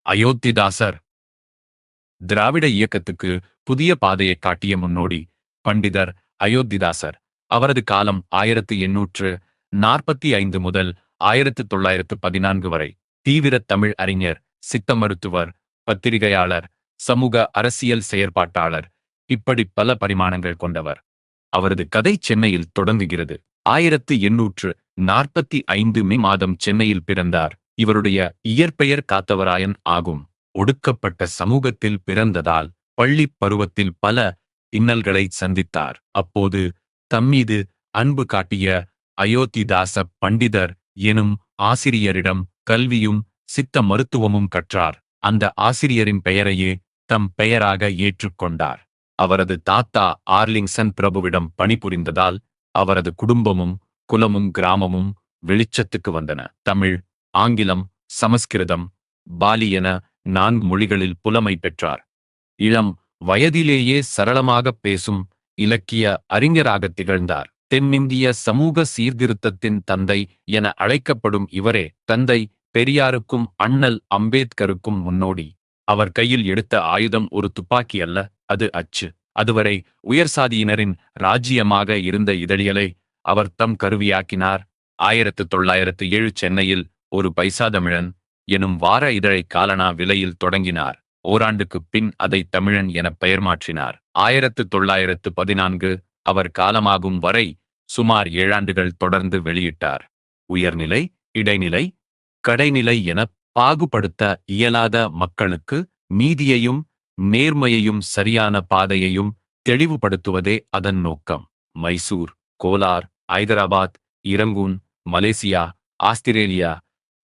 அயோத்திதாசர் திராவிட இயக்கத்துக்கு புதிய பாதையை காட்டிய முன்னோடி பண்டிதர் அயோத்திதாசர். அவரது காலம் 1845 முதல் 1914 வரை. தீவிர தமிழ் அறிஞர், சித்த மருத்துவர், பத்திரிகையாளர், சமூக அரசியல் செயற்பாட்டாளர், இப்படி பல பரிமாணங்கள் கொண்டவர். அவரது கதை சென்னையில் தொடங்குகிறது. 1845 மே மாதம் சென்னையில் பிறந்தார். இவருடைய இயற்பெயர் காத்தவராயன் ஆகும். ஒடுக்கப்பட்ட சமூகத்தில் பிறந்ததால் பள்ளி பருவத்தில் பல இன்னல்களை சந்தித்தார். அப்போது தம்மீது அன்பு காட்டிய அயோத்திதாச பண்டிதர் எனும் ஆசிரியரிடம் கல்வியும் சித்த மருத்துவமும் கற்றார். அந்த ஆசிரியரின் பெயரையே தம் பெயராக ஏற்றுக்கொண்டார். அவரது தாத்தா ஆர்லிங்சன் பிரபுவிடம் பணிபுரிந்ததால் அவரது குடும்பமும் குலமும் கிராமமும் வெளிச்சத்துக்கு வந்தன. தமிழ், ஆங்கிலம், சமஸ்கிருதம், பாலி என 4 மொழிகளில் புலமை பெற்றார். இளம் வயதிலேயே சரளமாக பேசும் இலக்கிய அறிஞராக திகழ்ந்தார். தென்னிந்திய சமூக சீர்திருத்தத்தின் தந்தை என அழைக்கப்படும் இவரே தந்தை பெரியாருக்கும் அண்ணல் அம்பேத்கருக்கும் முன்னோடி. அவர் கையில் எடுத்த ஆயுதம் ஒரு துப்பாக்கி அல்ல, அது அச்சு. அதுவரை உயர் சாதியினரின் ராஜ்யமாக இருந்த இதழியலை அவர் தம் கருவியாக்கினார். 1907 சென்னையில் ஒரு பைசா தமிழன் எனும் வார இதழை காலனா விலையில் தொடங்கினார். ஓராண்டுக்குப் பின் அதை தமிழன் என பெயர் மாற்றினார். 1914 அவர் காலமாகும் வரை சுமார் 7 ஆண்டுகள் தொடர்ந்து வெளியிட்டார். உயர்நிலை, இடைநிலை, கடைநிலை என பாகுபடுத்த இயலாத மக்களுக்கு நீதியையும் நேர்மையையும் சரியான பாதையையும் தெளிவுபடுத்துவதே அதன் நோக்கம். மைசூர், கோலார், ஐதராபாத், இரங்கூன், மலேசியா, ஆஸ்திரேலியா,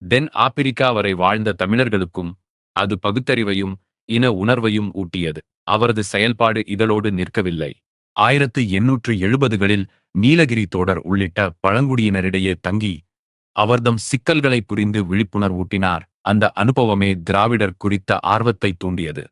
தென் ஆப்பிரிக்கா வரை வாழ்ந்த தமிழர்களுக்கும் அது பகுத்தறிவையும் இன உணர்வையும் ஊட்டியது. அவரது செயல்பாடு இதழோடு நிற்கவில்லை. 1870களில் நீலகிரி தோடர் உள்ளிட்ட பழங்குடியினரிடையே தங்கி அவர்தம் சிக்கல்களை புரிந்து விழிப்புணர்வூட்டினார். அந்த அனுபவமே திராவிடர் குறித்த ஆர்வத்தை தூண்டியது.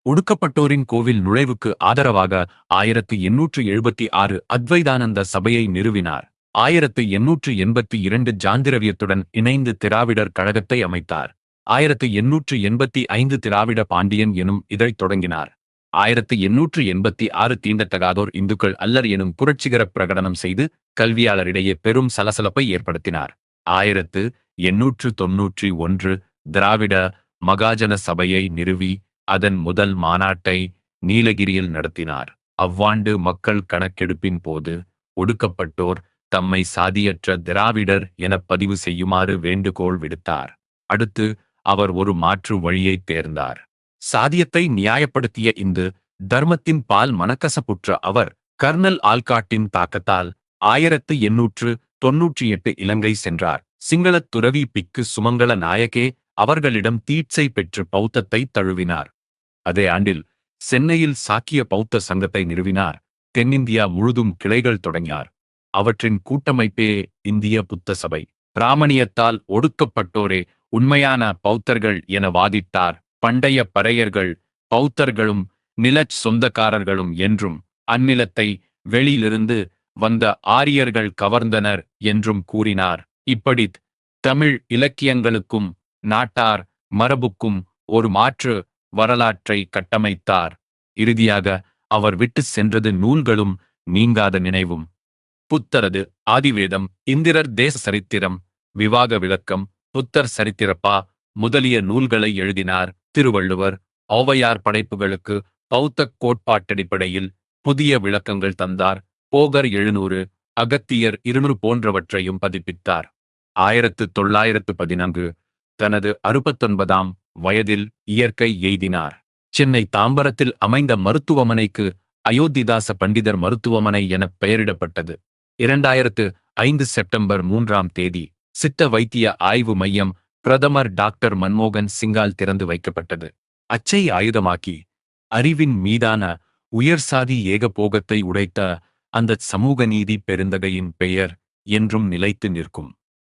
ஒடுக்கப்பட்டோரின் கோவில் நுழைவுக்கு ஆதரவாக 1876 அத்வைதானந்த சபையை நிறுவினார். 1882 ஜாந்திரவியத்துடன் இணைந்து திராவிடர் கழகத்தை அமைத்தார். 1885 திராவிட பாண்டியன் எனும் இதழ் தொடங்கினார். 1886 தீண்டத்தகாதோர் இந்துக்கள் அல்லர் எனும் புரட்சிகர பிரகடனம் செய்து கல்வியாளரிடையே பெரும் சலசலப்பை ஏற்படுத்தினார். 1891 திராவிட மகாஜன சபையை நிறுவி அதன் முதல் மாநாட்டை நீலகிரியில் நடத்தினார். அவ்வாண்டு மக்கள் கணக்கெடுப்பின் போது ஒடுக்கப்பட்டோர் தம்மை சாதியற்ற திராவிடர் என பதிவு செய்யுமாறு வேண்டுகோள் விடுத்தார். அடுத்து அவர் ஒரு மாற்று வழியை தேர்ந்தார். சாதியத்தை நியாயப்படுத்திய இந்து தர்மத்தின் பால் மனக்கசப்புற்ற அவர் கர்னல் ஆல்காட்டின் தாக்கத்தால் 1898 இலங்கை சென்றார். சிங்களத் துறவி பிக்கு சுமங்கல நாயகே அவர்களிடம் தீட்சை பெற்று பௌத்தத்தை தழுவினார். அதே ஆண்டில் சென்னையில் சாக்கிய பௌத்த சங்கத்தை நிறுவினார். தென்னிந்தியா முழுதும் கிளைகள் தொடங்கினார். அவற்றின் கூட்டமைப்பே இந்திய புத்த சபை. பிராமணியத்தால் ஒடுக்கப்பட்டோரே உண்மையான பௌத்தர்கள் என வாதிட்டார். பண்டைய பறையர்கள் பௌத்தர்களும் நிலச் சொந்தக்காரர்களும் என்றும் அந்நிலத்தை வெளியிலிருந்து வந்த ஆரியர்கள் கவர்ந்தனர் என்றும் கூறினார். இப்படி தமிழ் இலக்கியங்களுக்கும் நாட்டார் மரபுக்கும் ஒரு மாற்று வரலாற்றை கட்டமைத்தார். இறுதியாக அவர் விட்டு சென்றது நூல்களும் நீங்காத நினைவும். புத்தரது ஆதிவேதம், இந்திரர் தேச சரித்திரம், விவாக விளக்கம், புத்தர் சரித்திரப்பா முதலிய நூல்களை எழுதினார். திருவள்ளுவர், ஔவையார் படைப்புகளுக்கு பௌத்த கோட்பாட்டடிப்படையில் புதிய விளக்கங்கள் தந்தார். போகர் 700, அகத்தியர் 200 போன்றவற்றையும் பதிப்பித்தார். 1914 தனது 69ஆம் வயதில் இயற்கை எய்தினார். சென்னை தாம்பரத்தில் அமைந்த மருத்துவமனைக்கு அயோத்திதாச பண்டிதர் மருத்துவமனை என பெயரிடப்பட்டது. 2005 செப்டம்பர் 3ஆம் தேதி சித்த வைத்திய ஆய்வு மையம் பிரதமர் டாக்டர் மன்மோகன் சிங்கால் திறந்து வைக்கப்பட்டது. அச்சை ஆயுதமாக்கி அறிவின் மீதான உயர்சாதி ஏகபோகத்தை உடைத்த அந்த சமூக நீதி பெருந்தகையின் பெயர் என்றும் நிலைத்து நிற்கும்.